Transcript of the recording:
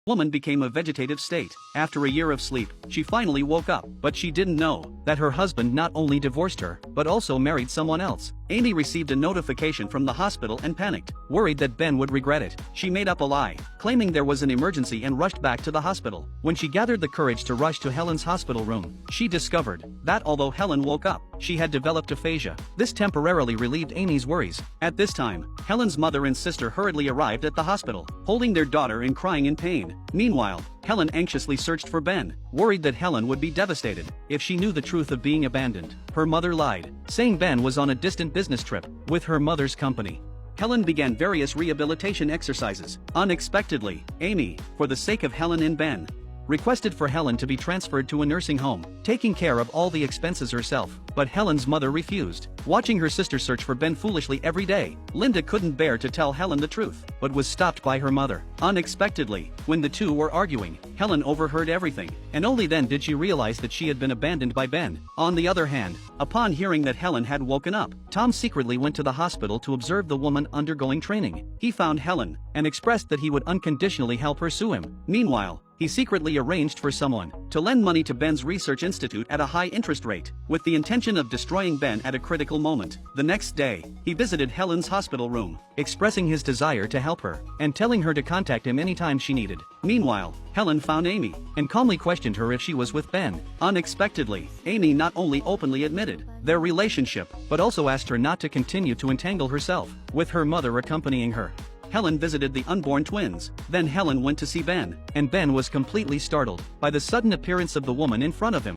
Woman became a vegetative state. After a year of sleep, she finally woke up, but she didn't know that her husband not only divorced her, but also married someone else. Amy received a notification from the hospital and panicked, worried that Ben would regret it. She made up a lie, claiming there was an emergency and rushed back to the hospital. When she gathered the courage to rush to Helen's hospital room, she discovered that although Helen woke up, she had developed aphasia. This temporarily relieved Amy's worries. At this time, Helen's mother and sister hurriedly arrived at the hospital, holding their daughter and crying in pain. Meanwhile, Helen anxiously searched for Ben, worried that Helen would be devastated if she knew the truth of being abandoned. Her mother lied, saying Ben was on a distant business trip with her mother's company. Helen began various rehabilitation exercises. Unexpectedly, Amy, for the sake of Helen and Ben, requested for Helen to be transferred to a nursing home, taking care of all the expenses herself. But Helen's mother refused. Watching her sister search for Ben foolishly every day, Linda couldn't bear to tell Helen the truth, but was stopped by her mother. Unexpectedly, when the two were arguing, Helen overheard everything, and only then did she realize that she had been abandoned by Ben. On the other hand, upon hearing that Helen had woken up, Tom secretly went to the hospital to observe the woman undergoing training. He found Helen, and expressed that he would unconditionally help her sue him. Meanwhile, he secretly arranged for someone to lend money to Ben's research institute at a high interest rate, with the intention of destroying Ben at a critical moment. The next day, he visited Helen's hospital room, expressing his desire to help her, and telling her to contact him anytime she needed. Meanwhile, Helen found Amy, and calmly questioned her if she was with Ben. Unexpectedly, Amy not only openly admitted their relationship, but also asked her not to continue to entangle herself, with her mother accompanying her. Helen visited the unborn twins. Then Helen went to see Ben, and Ben was completely startled by the sudden appearance of the woman in front of him.